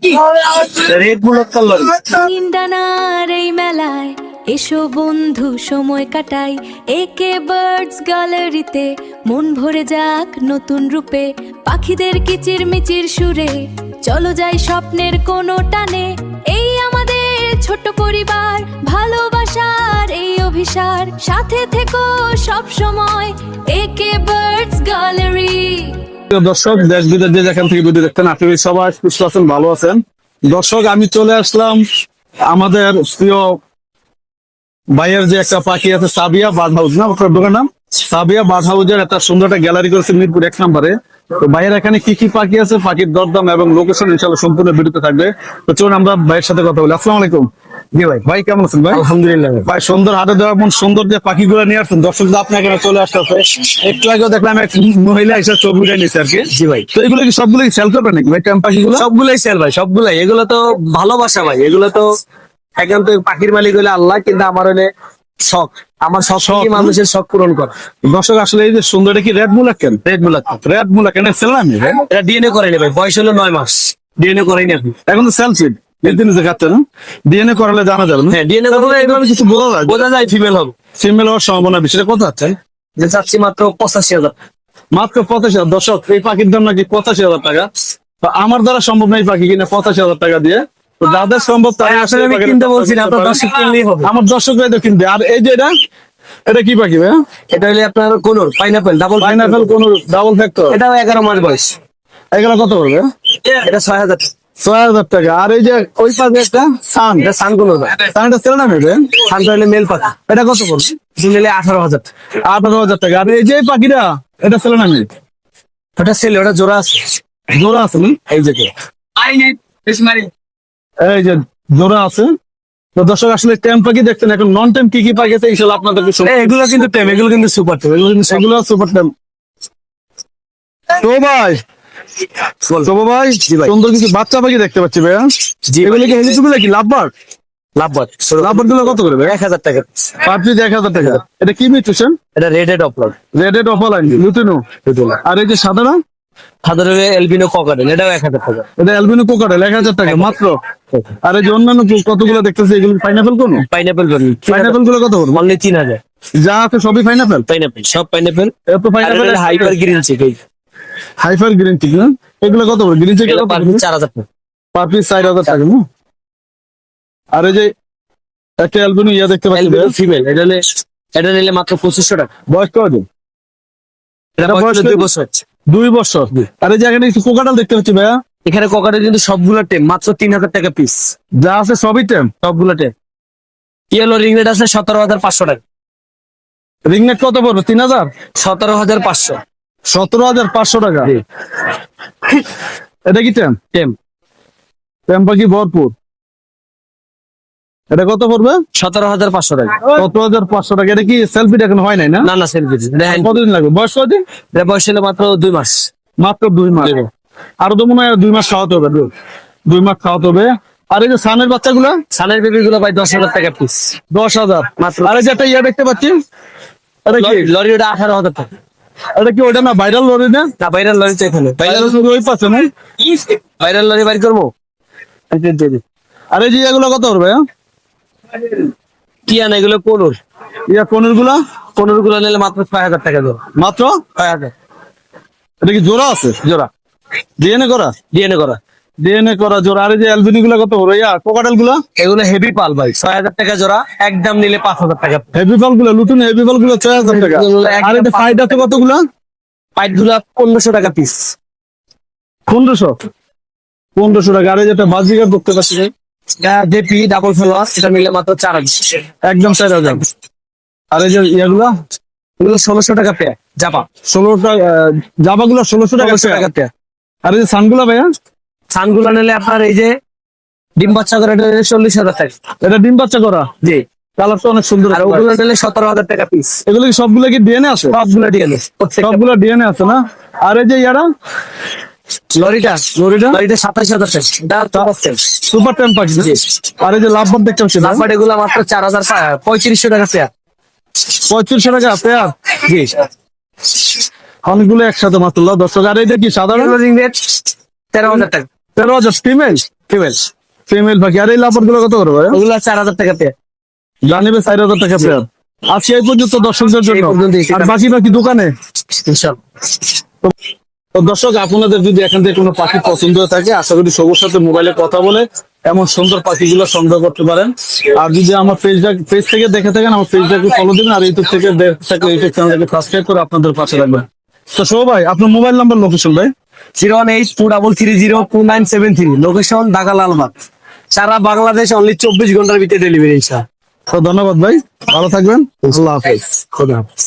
Red bullet colour. ডানার এই মেলায় এসো বন্ধু সময় কাটাই, একে বার্ডস গ্যালারিতে মন ভরে যাক নতুন রূপে, পাখিদের কিচির মিচির সুরে চলো যাই স্বপ্নের কোনো টানে। এই আমাদের ছোট পরিবার, ভালোবাসার এই অভিসার, সাথে থেকো সব সময় একে বার্ডস গ্যালারি। দর্শক, দেশ বিদেশ যে যেখান থেকে ভিডিও দেখতেন, আপনি সবাই সুস্থ আছেন, ভালো আছেন। দর্শক, আমি চলে আসলাম আমাদের প্রিয় ভাইয়ের যে একটা পাখি আছে, সাবিয়া বার্ড হাউস, না আপনার দোকান নাম? সাবিয়া বার্ড হাউসের একটা সুন্দর একটা গ্যালারি করেছে মিরপুর 1 নম্বরে। তো ভাইয়ের এখানে কি কি পাখি আছে, পাখির দরদাম এবং লোকেশন ইনশাআল্লাহ সম্পূর্ণ ভিডিওতে থাকবে। তো চলুন আমরা ভাইয়ের সাথে কথা বলি। আসসালামু আলাইকুম। জি ভাই। ভাই কেমন আছেন ভাই? আলহামদুলিল্লাহ। ভাই সুন্দর হাটে দেওয়া এমন সুন্দর যে পাখিগুলো নিয়ে আসছেন, দর্শক আপনি এখানে চলে আসতেছে। একটু আগেও দেখলাম এক মহিলা এসে ছবি উঠে নিচ্ছে আর কি। জি ভাই। তো এগুলো কি সবগুলো সেল করবেন নাকি ভাই, টেম পাখিগুলো? সবগুলাই সেল ভাই, সবগুলাই। এগুলো তো ভালোবাসা ভাই, এগুলো তো এখন তো পাখির মালিক হলে আল্লাহ, কিন্তু আমার হলে শখ। আমার শখ শখ, কি মানুষের শখ পূরণ করা। দর্শক আসলে এই যে সুন্দর, এটা কি রেড মুলাক্কেন? রেড মুলাক, রেড মুলাক্কেন সেল আমি ভাই? এটা ডিএনএ করেনি ভাই, বয়স হলো 9 মাস, ডিএনএ করেনি এখন। এখন তো সেল সিট নিজে খাচ্ছে না, ডিএনএ করালে জানা যাবে না। হ্যাঁ, ডিএনএ করলে এগুলো কিছু বোঝা যায় ফিমেল হবে। ফিমেল হওয়ার সম্ভাবনা বেশি। এটা কত আছে? যে চাচ্ছি মাত্র 85,000। মাত্র 85,000। দর্শক, এই পাখির দাম নাকি 85,000 টাকা। তো আমার দ্বারা সম্ভব না এই পাখি কিনে 85,000 টাকা দিয়ে। তো যাদের সম্ভব তারা আসলে আমি কিনতে বলছি না, আপনার দর্শক কিনলেই হবে। আমার দর্শকরাই তো কিনবে। আর এই যে এটা কি পাখি ভাই? এটা হলে আপনার কোন পাইনাপেল, ডাবল পাইনাপেল কোন ডাবল ফ্যাক্টর। এটাও 11 মাস বয়স। এগুলো কত পড়বে? এটা 6,000। 6,000 টাকা। আর এই যে ওই পাশে একটা সান, এটা সান কোন ভাই? সানটা সেল না নেবে? সানটা হলে মেল পাখি, এটা কত পড়বে? নিলে 18,000। 18,000 টাকা। আর এই যে পাখিটা, এটা সেল না নেবে? ওটা সেল, ওটা জোড়া আছে। জোড়া আছে না? এই যে এই যে জোড়া আছে। তো দর্শক আসলে টেম পাখি দেখছেন, এখন নন টেম কি কি পাখি আছে ইনশাআল্লাহ আপনাদেরকে এগুলো কিন্তু টেম, এগুলো কিন্তু সুপার টেম, এগুলো কিন্তু এগুলো সুপার টেম। তো ভাই, তো ভাই, সুন্দর কিছু বাচ্চা পাখি দেখতে পাচ্ছি ভাইয়া। জি এগুলো কি হেলিকপ্টার নাকি লাভবার্ড? লাভবার্ড। লাভবার্ড গুলো কত করে ভাই? 1,000 টাকা। পার পিস 1,000 টাকা। এটা কি মিউটেশন? এটা রেডেড অপলড, রেডেড অফলাইন লুটিনো। আর এই যে সাদানা, সাধারণ এলবিনো ককাটেল, এটাও 1,000 টাকা। এটা অ্যালবিনো কোকাটেল 1,000 টাকা মাত্র। আর এই যে অন্যান্য কতগুলো দেখতেছি, এগুলো পাইনাপেল কোন? পাইনাপেল পাইনাপেল গুলো কত করে? অনলি 3,000। যা আছে সবই পাইনাপেল। পাইনাপেল, সব পাইনাপেল। এত pineapple hyper green chick, hyper green chick না? এগুলো কত করে? গ্রিন চিক এগুলো পার পিস 4,000 টাকা। পার পিস 4,000 টাকা না? আর এই যে একটা অ্যালবিনো ইয়া দেখতে পাচ্ছি এলবিনো ফিমেল, এটা নিলে মাত্র 2,500 টাকা। বয়স কত দিন? এটা বয়স বয়স 2 বছর। 2 বছর। আর এই যে এখানে কিছু কোকাটাল দেখতে পাচ্ছি ভাইয়া। এখানে ককাটেল কিন্তু সবগুলো টেম, মাত্র 3,000 টাকা পিস। যা আছে সবই টেম। সবগুলো টেম। ইয়েলো রিংনেট আছে 17,500 টাকা। রিংনেট কত পড়বে? 3,000? 17,500। 17,500 টাকা। এটা কি টেম? টেম টেম পাখি ভরপুর। এটা কত পড়বে? 17,500 টাকা। 17,500 টাকা। এটা কি সেলফি এখন হয় নাই না? না না, সেলফি। কতদিন লাগবে? বয়স কতদিন? এটা বয়স ছিল মাত্র 2 মাস। মাত্র 2 মাস। আরো তো মনে হয় 2 মাস খাওয়াতে হবে। 2 মাস খাওয়াতে হবে। আর এই যে সানের বাচ্চাগুলা, সানের বেবি গুলো ভাই 10,000 টাকা পিস। 10,000 মাত্র। আর এই যে একটা ইয়া দেখতে পাচ্ছি, এটা কি? লরি ওটা 18,000 টাকা। এটা কি ওটা না ভাইরাল লরি না? না, ভাইরাল লরি তো এখানে। ভাইরাল ওই পাচ্ছে না? ভাইরাল লরি বাড়ি করবো। আর এই যে এগুলো কত হবে? কি আনা এগুলো? কোনোর ইয়া কোনের গুলা? গুলো নিলে মাত্র 6,000 টাকা দেবো। মাত্র 6,000 এটা কি জোড়া আছে? জোড়া, ডিএনএ করা? ডিএনএ করা। ডিএনএ করা জোড়া। আর এই যে অ্যালবিনো গুলা কত হবে? ইয়া কোকাটেল গুলা? এগুলো হেভি পাল ভাই, 6,000 টাকা জোড়া। একদম নিলে 5,000 টাকা। হেভি পাল গুলা, লুটুন হেভি পাল গুলা 6,000 টাকা। আর এই যে ফাইট আছে কতগুলা? পাইট গুলা 1,500 টাকা পিস। 1500 টাকা। আর এই যেটা বাজিকার করতে পারছি জেপি ডাবল ফেলোয়ার, এটা নিলে মাত্র 4,000। একদম 4,000। আর এই যে ইয়াগুলা এগুলো 1,600 টাকা পেয়ার। জাপা 16 টাকা। জাবা গুলা 1,600 টাকা। 1,600 টাকা পেয়ার। আর এই যে সানগুলা ভাইয়া? সানগুলো নিলে আপনার এই যে ডিম বাচ্চা করে, এটা নিলে 40,000 টাকা। এটা ডিম বাচ্চা করা? জি। কালারটা অনেক সুন্দর। আর ওগুলো নিলে 17,000 টাকা পিস। এগুলো কি সবগুলো কি ডিএনএ আছে? সবগুলো ডিএনএ। সবগুলো ডিএনএ আছে না? আর এই যে ইয়ারা লরিটা 27,000 টাকা। সুপার টেম পাখি। আর এই যে লাভবার্ড দেখতে পাচ্ছি, লাভবার্ড এগুলো মাত্র 4,3500 টাকা পেয়ার। 3500 টাকা পেয়ার। জি। অনেকগুলো একসাথে মাত্র দর্শক। আর এইটা কি সাধারণ? রিং রেট 13,000 টাকা। 13,000 ফিমেল ফিমেল ফিমেল পাখি। আর এই লাভবার গুলো কত করে ভাই? ওগুলো 4,000 টাকা পেয়ার। জানিবে 4,000 টাকা পেয়ার। আজকে এই পর্যন্ত দর্শকদের জন্য, এই পর্যন্তই। আর বাকি বাকি দোকানে। ইনশাআল্লাহ। তো দর্শক, আপনাদের যদি এখান থেকে কোনো পাখি পছন্দ হয়ে থাকে, আশা করি সবার সাথে মোবাইলে কথা বলে এমন সুন্দর পাখিগুলো সংগ্রহ করতে পারেন। আর যদি আমার পেজ থেকে দেখে থাকেন, আমার পেজটাকে ফলো দিবেন, আর ইউটিউব থেকে দেখে থাকলে ইউটিউব চ্যানেলটাকে সাবস্ক্রাইব করে আপনাদের পাশে রাখবেন। তো শো ভাই, আপনার মোবাইল নাম্বার, লোকেশন ভাই? 01823302973, লোকেশন ঢাকা লালবাগ। সারা বাংলাদেশ অনলি 24 ঘন্টার ভিতরে ডেলিভারি। তো ধন্যবাদ ভাই, ভালো থাকবেন, আল্লাহ হাফেজ। খোদা হাফেজ।